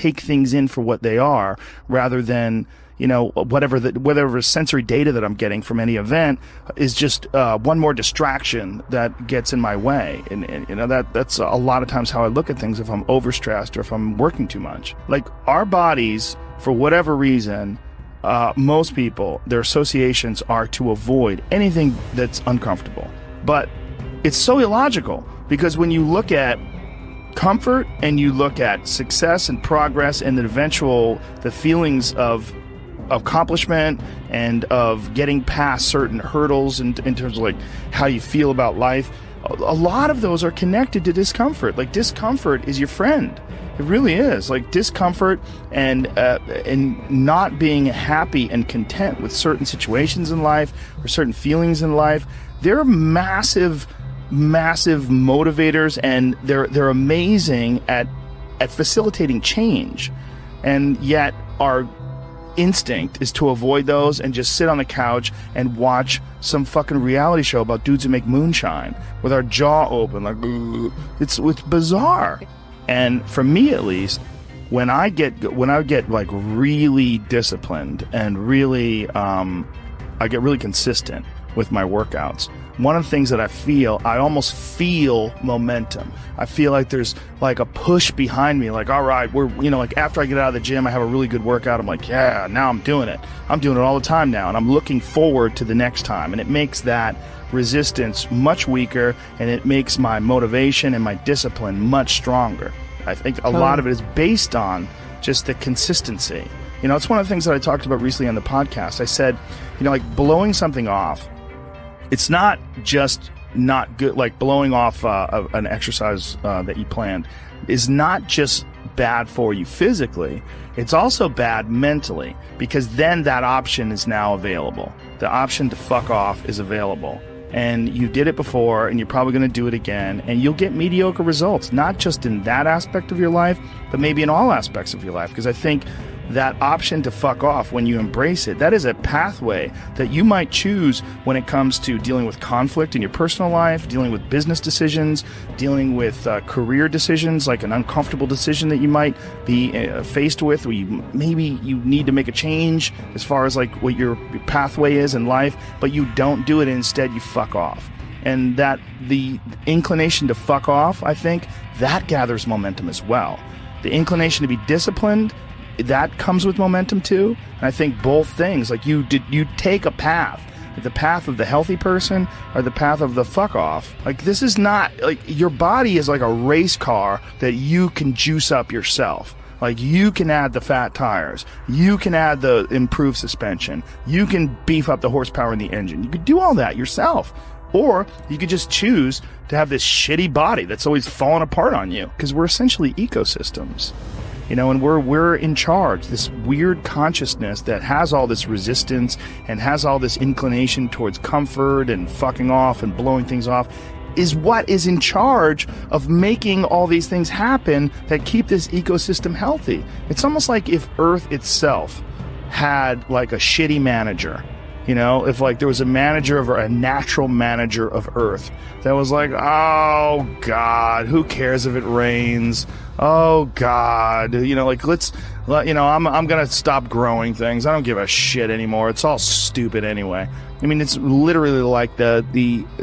take things in for what they are, rather than, you know, whatever sensory data that I'm getting from any event is just one more distraction that gets in my way. And you know, that's a lot of times how I look at things if I'm overstressed or if I'm working too much. Like, our bodies, for whatever reason, most people, their associations are to avoid anything that's uncomfortable. But it's so illogical, because when you look at comfort and you look at success and progress and the feelings of accomplishment and of getting past certain hurdles in terms of like how you feel about life, a lot of those are connected to discomfort. Like, discomfort is your friend. It really is. Like, discomfort and not being happy and content with certain situations in life or certain feelings in life, they're massive motivators, and they're amazing at facilitating change. And yet our instinct is to avoid those and just sit on the couch and watch some fucking reality show about dudes who make moonshine with our jaw open, like, it's bizarre. And for me, at least, when I get like really disciplined and really I get really consistent with my workouts, one of the things that I almost feel momentum. I feel like there's like a push behind me, like, all right, like after I get out of the gym, I have a really good workout. I'm like, yeah, now I'm doing it. I'm doing it all the time now. And I'm looking forward to the next time. And it makes that resistance much weaker, and it makes my motivation and my discipline much stronger. I think a lot of it is based on just the consistency. You know, it's one of the things that I talked about recently on the podcast. I said, you know, like, blowing something off, it's not just not good. Like, blowing off an exercise that you planned is not just bad for you physically, it's also bad mentally, because then that option is now available. The option to fuck off is available. And you did it before, and you're probably going to do it again, and you'll get mediocre results, not just in that aspect of your life, but maybe in all aspects of your life. Because I think that option to fuck off, when you embrace it, that is a pathway that you might choose when it comes to dealing with conflict in your personal life, dealing with business decisions, dealing with career decisions, like an uncomfortable decision that you might be faced with, where maybe you need to make a change as far as like what your pathway is in life, but you don't do it, and instead you fuck off. And that the inclination to fuck off, I think, that gathers momentum as well. The inclination to be disciplined, that comes with momentum too. And I think both things, like you take a path, like the path of the healthy person or the path of the fuck off. Like, this is not, like, your body is like a race car that you can juice up yourself. Like, you can add the fat tires, you can add the improved suspension, you can beef up the horsepower in the engine. You could do all that yourself. Or you could just choose to have this shitty body that's always falling apart on you, because we're essentially ecosystems. You know, and we're in charge. This weird consciousness that has all this resistance and has all this inclination towards comfort and fucking off and blowing things off is what is in charge of making all these things happen that keep this ecosystem healthy. It's almost like if Earth itself had like a shitty manager. You know, if like there was a natural manager of Earth that was like, oh God, who cares if it rains? Oh God, you know, like I'm gonna stop growing things. I don't give a shit anymore. It's all stupid anyway. I mean, it's literally like the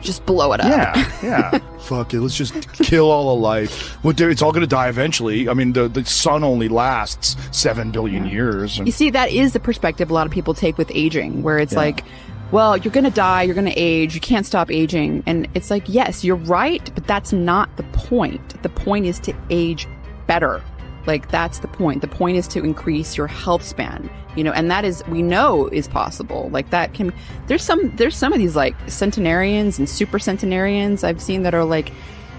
just blow it up. Yeah. Fuck it. Let's just kill all of life. It's all going to die eventually. I mean, the sun only lasts 7 billion years. You see, that is the perspective a lot of people take with aging, where it's like, well, you're going to die, you're going to age, you can't stop aging. And it's like, yes, you're right, but that's not the point. The point is to age better. Like, that's the point. The point is to increase your health span, you know, and that is, we know is possible. Like, that can, there's some of these like centenarians and super centenarians I've seen that are like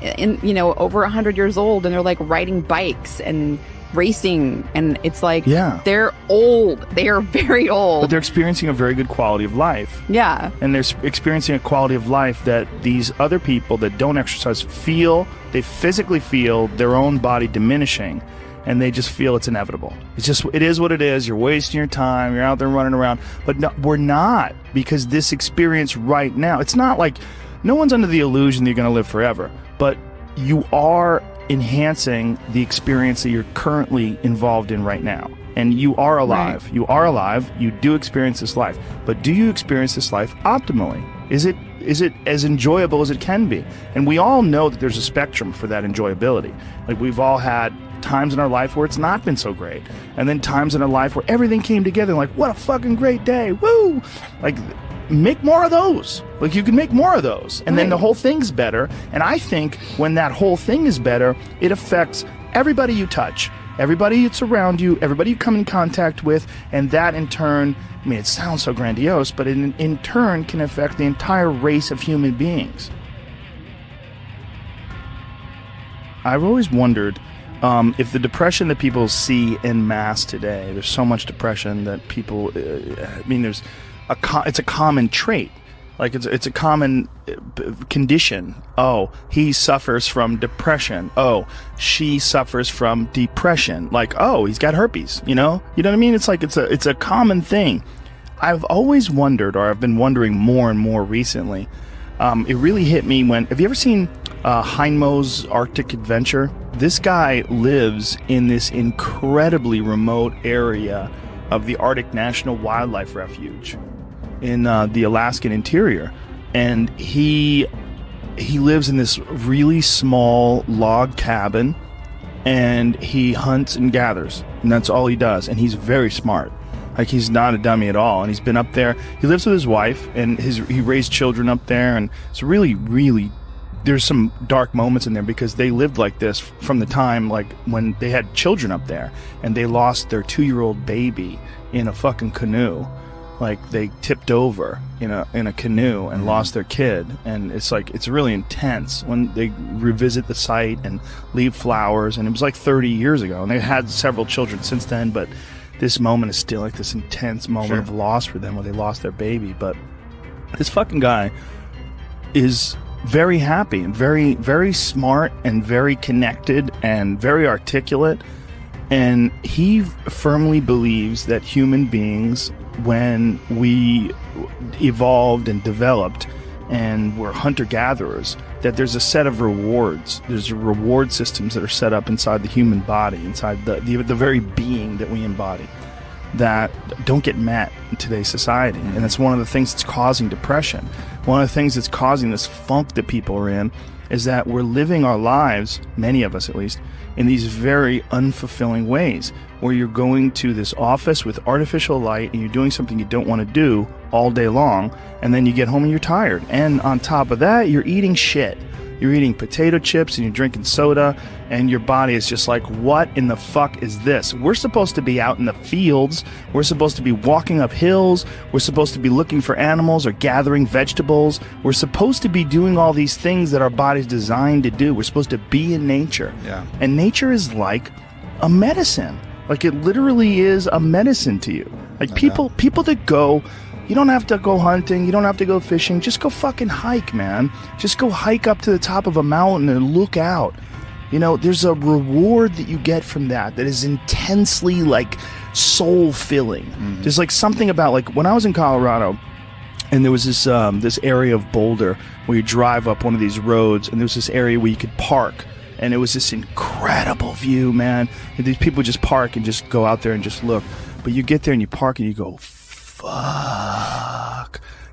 over 100 years old, and they're like riding bikes and racing, and it's like, they're old. They are very old. But they're experiencing a very good quality of life. Yeah. And they're experiencing a quality of life that these other people that don't exercise feel. They physically feel their own body diminishing. And they just feel it's inevitable. It is what it is. You're wasting your time. You're out there running around. But no, we're not, because this experience right now, it's not like, no one's under the illusion that you're going to live forever. But you are enhancing the experience that you're currently involved in right now. And you are alive. Right. You are alive. You do experience this life. But do you experience this life optimally? Is it as enjoyable as it can be? And we all know that there's a spectrum for that enjoyability. Like, we've all had times in our life where it's not been so great. And then times in our life where everything came together, like, what a fucking great day. Woo! Like, make more of those. Like, you can make more of those. And then the whole thing's better. And I think when that whole thing is better, it affects everybody you touch, everybody that's around you, everybody you come in contact with, and that in turn, I mean, it sounds so grandiose, but in turn can affect the entire race of human beings. I've always wondered if the depression that people see en masse today, there's so much depression that people, I mean, it's a common trait. Like, it's a common condition. Oh, he suffers from depression. Oh, she suffers from depression. Like, oh, he's got herpes, you know what I mean? It's like, it's a common thing. I've always wondered, or I've been wondering more and more recently. It really hit me when, have you ever seen Heinmo's Arctic Adventure? This guy lives in this incredibly remote area of the Arctic National Wildlife Refuge in the Alaskan interior, and he lives in this really small log cabin, and he hunts and gathers, and that's all he does. And he's very smart. Like, he's not a dummy at all. And he's been up there. He lives with his wife, and he raised children up there, and it's really, really, there's some dark moments in there because they lived like this from the time, like, when they had children up there, and they lost their 2-year-old baby in a fucking canoe. Like, they tipped over in a canoe and lost their kid. And it's like, it's really intense when they revisit the site and leave flowers. And it was like 30 years ago, and they've had several children since then, but this moment is still like this intense moment of loss for them when they lost their baby. But this fucking guy is very happy and very, very smart and very connected and very articulate. And he firmly believes that human beings, when we evolved and developed and were hunter-gatherers, that there's a set of rewards. There's reward systems that are set up inside the human body, inside the very being that we embody, that don't get met in today's society. And it's one of the things that's causing depression. One of the things that's causing this funk that people are in is that we're living our lives, many of us at least, in these very unfulfilling ways, where you're going to this office with artificial light and you're doing something you don't want to do all day long, and then you get home and you're tired. And on top of that, you're eating shit. You're eating potato chips and you're drinking soda, and your body is just like, what in the fuck is this? We're supposed to be out in the fields. We're supposed to be walking up hills. We're supposed to be looking for animals or gathering vegetables. We're supposed to be doing all these things that our body's designed to do. We're supposed to be in nature. Yeah. And nature is like a medicine. Like, it literally is a medicine to you. Like, people that go, you don't have to go hunting, you don't have to go fishing, just go fucking hike, man. Just go hike up to the top of a mountain and look out. You know, there's a reward that you get from that is intensely, like, soul-filling. Mm-hmm. There's, like, something about, like, when I was in Colorado, and there was this this area of Boulder where you drive up one of these roads, and there was this area where you could park. And it was this incredible view, man. And these people just park and just go out there and just look. But you get there and you park and you go, fuck.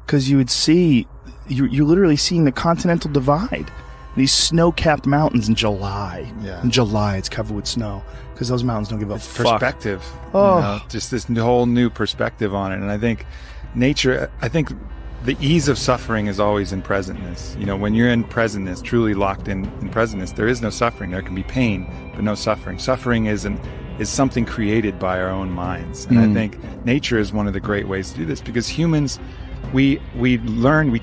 Because you would see, you're literally seeing the continental divide. These snow-capped mountains in July. Yeah. In July, it's covered with snow. Because those mountains don't give a fuck. Perspective. Oh. You know, just this whole new perspective on it. And I think nature, the ease of suffering is always in presentness. You know, when you're in presentness, truly locked in presentness, there is no suffering. There can be pain, but no suffering. Suffering is something created by our own minds. And I think nature is one of the great ways to do this, because humans, we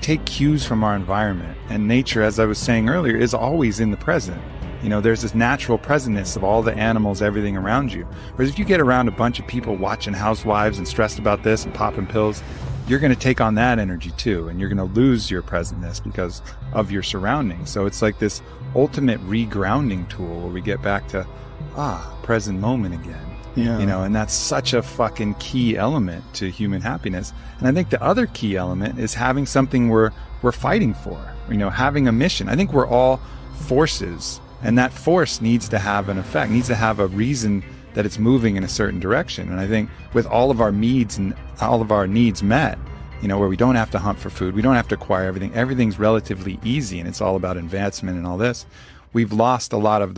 take cues from our environment. And nature, as I was saying earlier, is always in the present. You know, there's this natural presentness of all the animals, everything around you. Whereas if you get around a bunch of people watching housewives and stressed about this and popping pills, you're going to take on that energy too, and you're going to lose your presentness because of your surroundings. So it's like this ultimate regrounding tool where we get back to present moment again. Yeah. You know, and that's such a fucking key element to human happiness. And I think the other key element is having something we're fighting for, you know, having a mission. I think we're all forces And that force needs to have an effect, needs to have a reason that it's moving in a certain direction. And I think with all of our needs and all of our needs met, you know, where we don't have to hunt for food, we don't have to acquire everything, everything's relatively easy, and it's all about advancement and all this, we've lost a lot of